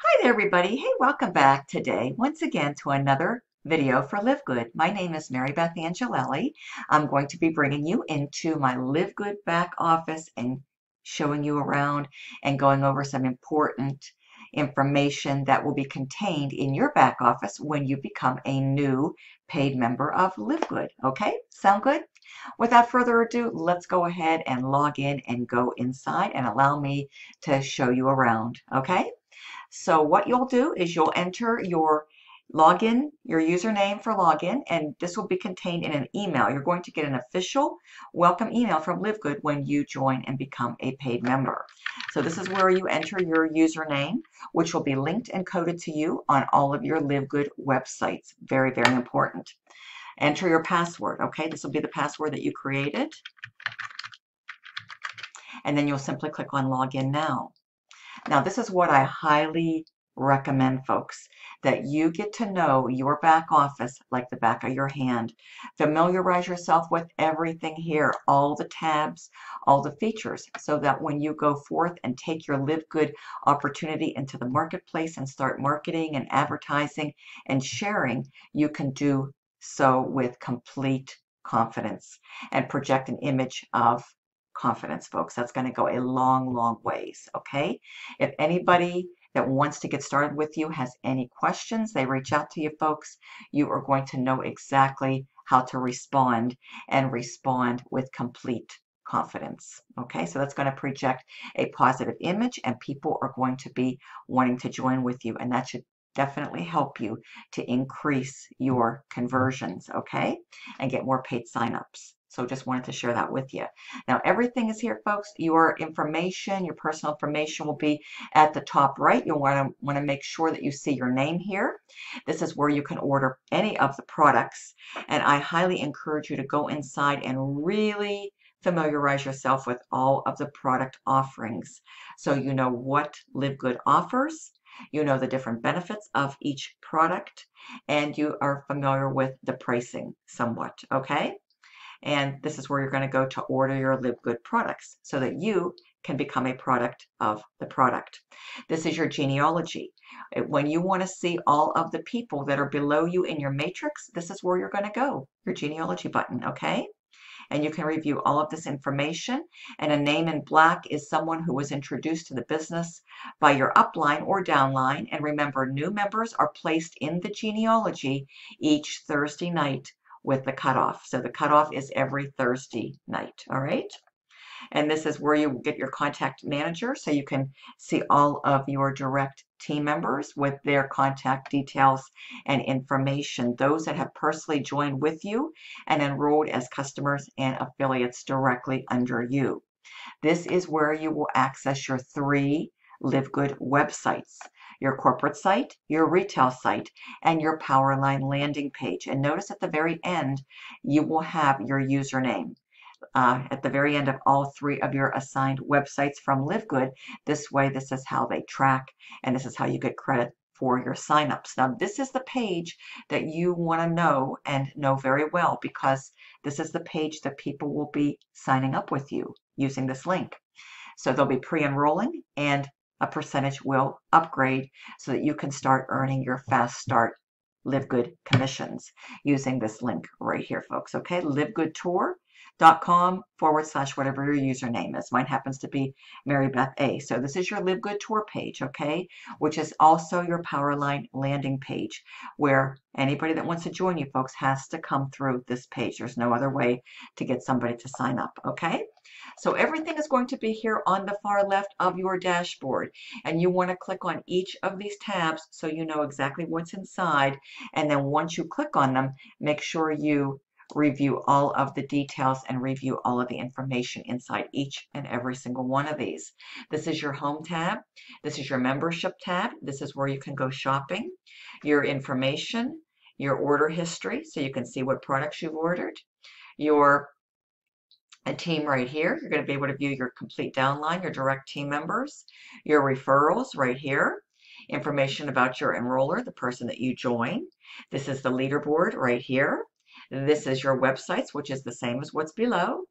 Hi there, everybody. Hey, welcome back today once again to another video for LiveGood. My name is Marybeth Angelelli. I'm going to be bringing you into my LiveGood back office and showing you around and going over some important information that will be contained in your back office when you become a new paid member of LiveGood. Okay, sound good? Without further ado, let's go ahead and log in and go inside and allow me to show you around. Okay. So what you'll do is you'll enter your login, your username for login, and this will be contained in an email. You're going to get an official welcome email from LiveGood when you join and become a paid member. So this is where you enter your username, which will be linked and coded to you on all of your LiveGood websites. Very, very important. Enter your password, okay? This will be the password that you created. And then you'll simply click on Login Now. Now, this is what I highly recommend, folks, that you get to know your back office like the back of your hand. Familiarize yourself with everything here, all the tabs, all the features, so that when you go forth and take your LiveGood opportunity into the marketplace and start marketing and advertising and sharing, you can do so with complete confidence and project an image of confidence, folks. That's going to go a long, long ways, okay? If anybody that wants to get started with you has any questions, they reach out to you, folks. You are going to know exactly how to respond and respond with complete confidence, okay? So that's going to project a positive image, and people are going to be wanting to join with you, and that should definitely help you to increase your conversions, okay? And get more paid signups. So just wanted to share that with you. Now, everything is here, folks. Your information, your personal information will be at the top right. You'll want to make sure that you see your name here. This is where you can order any of the products. And I highly encourage you to go inside and really familiarize yourself with all of the product offerings. So you know what LiveGood offers. You know the different benefits of each product. And you are familiar with the pricing somewhat, okay? And this is where you're going to go to order your LiveGood products so that you can become a product of the product. This is your genealogy. When you want to see all of the people that are below you in your matrix, this is where you're going to go, your genealogy button, okay? And you can review all of this information. And a name in black is someone who was introduced to the business by your upline or downline. And remember, new members are placed in the genealogy each Thursday night with the cutoff. So the cutoff is every Thursday night, all right? And this is where you get your contact manager, so you can see all of your direct team members with their contact details and information, those that have personally joined with you and enrolled as customers and affiliates directly under you. This is where you will access your 3 LiveGood websites: your corporate site, your retail site, and your Powerline landing page. And notice at the very end, you will have your username. At the very end of all 3 of your assigned websites from LiveGood. This way, this is how they track, and this is how you get credit for your signups. Now, this is the page that you want to know and know very well, because this is the page that people will be signing up with you using this link. So they'll be pre-enrolling, and a percentage will upgrade so that you can start earning your fast start LiveGood commissions using this link right here, folks. Okay, LiveGoodTour.com/whatever your username is. Mine happens to be Marybeth A. So this is your LiveGood Tour page, okay, which is also your Powerline landing page, where anybody that wants to join you, folks, has to come through this page. There's no other way to get somebody to sign up, okay? So everything is going to be here on the far left of your dashboard, and you want to click on each of these tabs so you know exactly what's inside. And then once you click on them, make sure you review all of the details and review all of the information inside each and every single one of these. This is your home tab. This is your membership tab. This is where you can go shopping, your information, your order history, so you can see what products you've ordered, your team right here. You're going to be able to view your complete downline, your direct team members, your referrals right here, information about your enroller, the person that you join. This is the leaderboard right here. This is your websites, which is the same as what's below.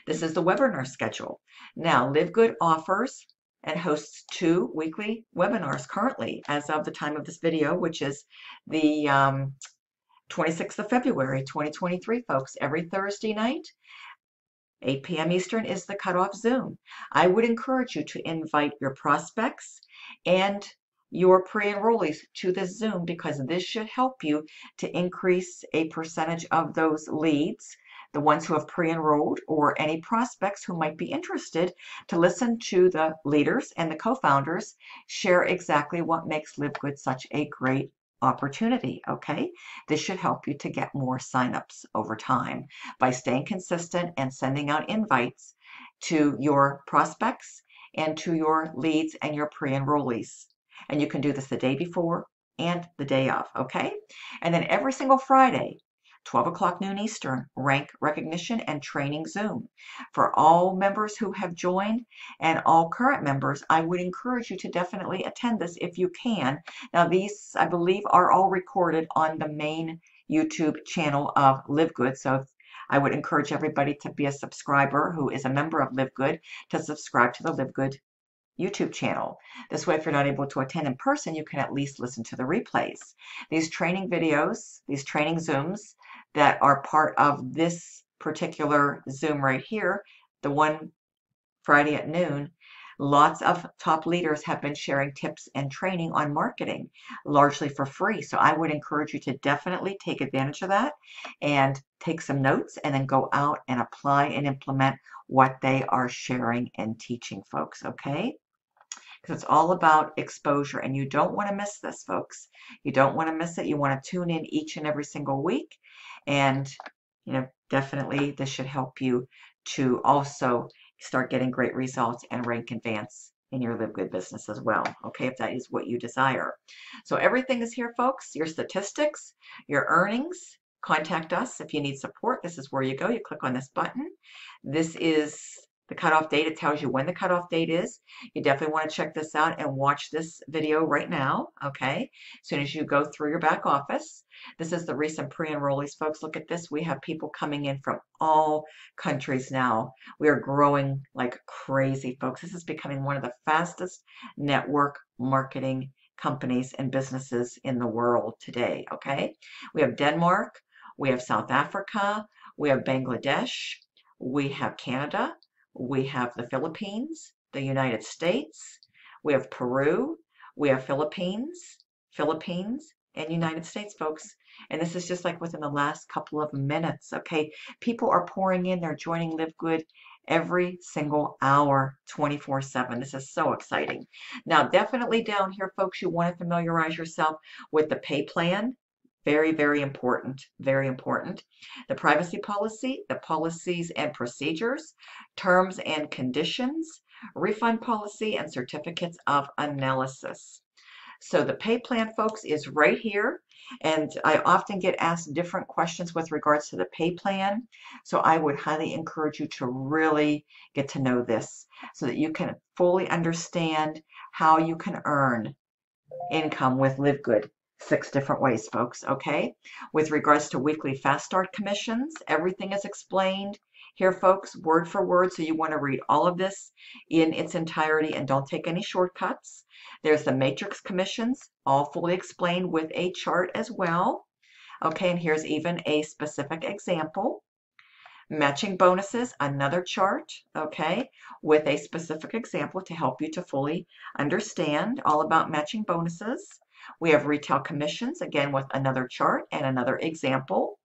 This is the webinar schedule. Now, LiveGood offers and hosts 2 weekly webinars currently as of the time of this video, which is the 26th of February, 2023, folks. Every Thursday night, 8 p.m. Eastern is the cutoff Zoom. I would encourage you to invite your prospects and your pre-enrollees to this Zoom, because this should help you to increase a percentage of those leads, the ones who have pre-enrolled, or any prospects who might be interested, to listen to the leaders and the co-founders share exactly what makes LiveGood such a great opportunity. Okay, this should help you to get more signups over time by staying consistent and sending out invites to your prospects and to your leads and your pre-enrollees. And you can do this the day before and the day of. Okay, and then every single Friday, 12 o'clock noon Eastern, rank recognition and training Zoom. For all members who have joined and all current members, I would encourage you to definitely attend this if you can. Now, these, I believe, are all recorded on the main YouTube channel of LiveGood. So I would encourage everybody to be a subscriber who is a member of LiveGood to subscribe to the LiveGood YouTube channel. This way, if you're not able to attend in person, you can at least listen to the replays. These training videos, these training Zooms that are part of this particular Zoom right here, the one Friday at noon, lots of top leaders have been sharing tips and training on marketing, largely for free. So I would encourage you to definitely take advantage of that and take some notes, and then go out and apply and implement what they are sharing and teaching, folks. Okay, because it's all about exposure, and you don't want to miss this, folks. You don't want to miss it. You want to tune in each and every single week, and definitely this should help you to also start getting great results and rank advance in your LiveGood business as well, okay, if that is what you desire. So everything is here, folks. Your statistics, your earnings. Contact us if you need support. This is where you go. You click on this button. This is the cutoff date. It tells you when the cutoff date is. You definitely want to check this out and watch this video right now, okay? As soon as you go through your back office. This is the recent pre-enrollees, folks. Look at this. We have people coming in from all countries now. We are growing like crazy, folks. This is becoming one of the fastest network marketing companies and businesses in the world today, okay? We have Denmark, we have South Africa, we have Bangladesh, we have Canada, we have the Philippines, the United States, we have Peru, we have Philippines, and United States, folks. And this is just like within the last couple of minutes, okay? People are pouring in. They're joining LiveGood every single hour, 24/7. This is so exciting. Now, definitely down here, folks, you want to familiarize yourself with the pay plan. Very, very important, very important. The privacy policy, the policies and procedures, terms and conditions, refund policy, and certificates of analysis. So the pay plan, folks, is right here. And I often get asked different questions with regards to the pay plan. So I would highly encourage you to really get to know this so that you can fully understand how you can earn income with LiveGood. 6 different ways, folks, okay? With regards to weekly fast start commissions, everything is explained here, folks, word for word. So you want to read all of this in its entirety and don't take any shortcuts. There's the matrix commissions, all fully explained with a chart as well. Okay, and here's even a specific example. Matching bonuses, another chart, okay, with a specific example to help you to fully understand all about matching bonuses. We have retail commissions, again, with another chart and another example.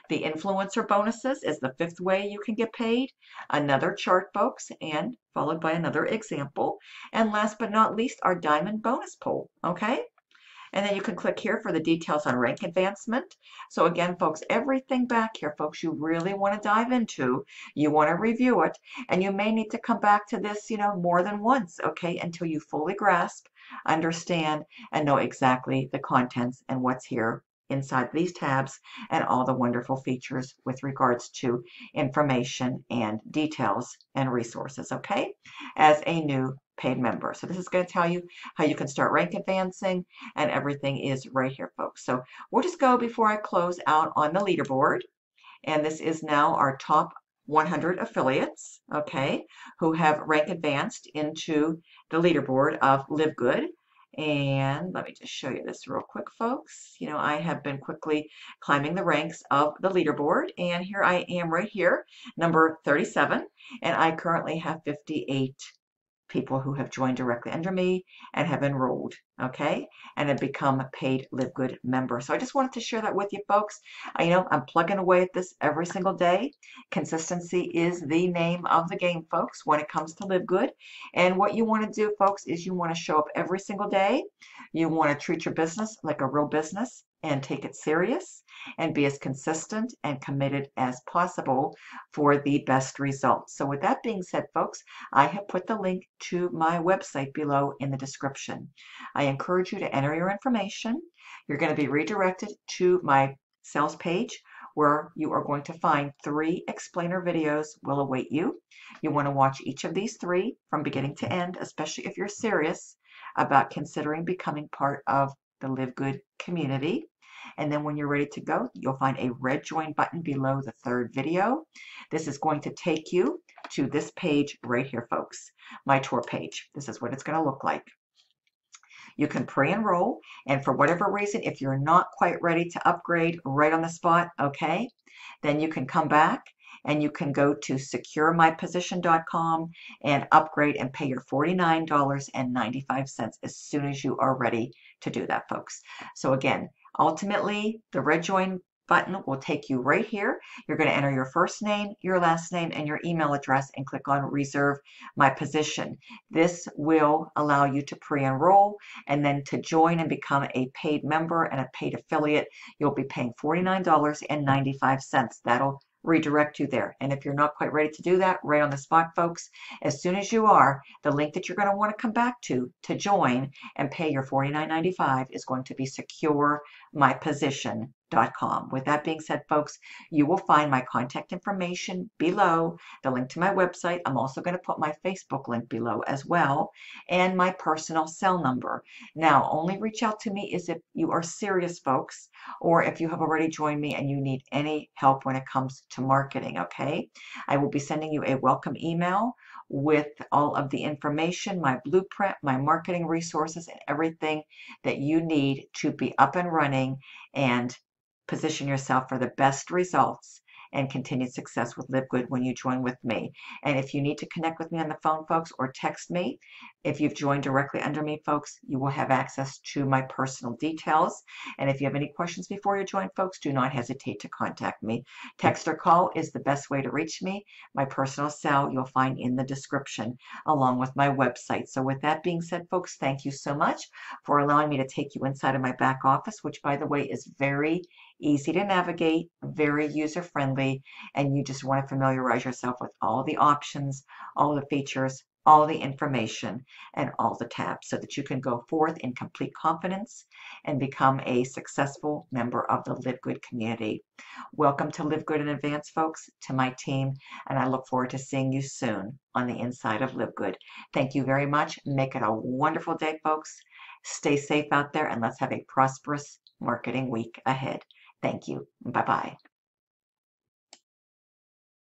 The influencer bonuses is the 5th way you can get paid. Another chart, folks, and followed by another example. And last but not least, our diamond bonus pool, okay? And then you can click here for the details on rank advancement. So again, folks, everything back here, folks, you really want to dive into. You want to review it. And you may need to come back to this, more than once, okay, until you fully grasp, understand, and know exactly the contents and what's here inside these tabs and all the wonderful features with regards to information and details and resources, okay, as a new paid member. So this is going to tell you how you can start rank advancing, and everything is right here, folks. So we'll just go before I close out on the leaderboard. And this is now our top 100 affiliates, okay, who have rank advanced into the leaderboard of LiveGood. And let me just show you this real quick, folks. You know, I have been quickly climbing the ranks of the leaderboard, and here I am right here, number 37, and I currently have 58 people who have joined directly under me and have enrolled, okay, and have become paid LiveGood members. So I just wanted to share that with you, folks. You know, I'm plugging away at this every single day. Consistency is the name of the game, folks, when it comes to LiveGood. And what you want to do, folks, is you want to show up every single day. You want to treat your business like a real business and take it serious and be as consistent and committed as possible for the best results. So with that being said, folks, I have put the link to my website below in the description. I encourage you to enter your information. You're going to be redirected to my sales page where you are going to find 3 explainer videos will await you. You want to watch each of these 3 from beginning to end, especially if you're serious about considering becoming part of the LiveGood community. And then when you're ready to go, you'll find a red join button below the 3rd video. This is going to take you to this page right here, folks, my tour page. This is what it's going to look like. You can pre-enroll, and for whatever reason, if you're not quite ready to upgrade right on the spot, okay, then you can come back and you can go to securemyposition.com and upgrade and pay your $49.95 as soon as you are ready to do that, folks. So again, ultimately, the red join button will take you right here. You're going to enter your first name, your last name, and your email address and click on Reserve My Position. This will allow you to pre-enroll, and then to join and become a paid member and a paid affiliate, you'll be paying $49.95. That'll redirect you there. And if you're not quite ready to do that right on the spot, folks, as soon as you are, the link that you're going to want to come back to join and pay your $49.95 is going to be securemyposition.com. With that being said, folks, you will find my contact information below, the link to my website. I'm also going to put my Facebook link below as well, and my personal cell number. Now, only reach out to me is if you are serious, folks, or if you have already joined me and you need any help when it comes to marketing, okay? I will be sending you a welcome email with all of the information, my blueprint, my marketing resources, and everything that you need to be up and running and position yourself for the best results and continued success with LiveGood when you join with me. And if you need to connect with me on the phone, folks, or text me, if you've joined directly under me, folks, you will have access to my personal details. And if you have any questions before you join, folks, do not hesitate to contact me. Text or call is the best way to reach me. My personal cell you'll find in the description along with my website. So with that being said, folks, thank you so much for allowing me to take you inside of my back office, which, by the way, is very easy to navigate, very user-friendly, and you just want to familiarize yourself with all the options, all the features, all the information, and all the tabs so that you can go forth in complete confidence and become a successful member of the LiveGood community. Welcome to LiveGood in advance, folks, to my team, and I look forward to seeing you soon on the inside of LiveGood. Thank you very much. Make it a wonderful day, folks. Stay safe out there, and let's have a prosperous marketing week ahead. Thank you. Bye-bye.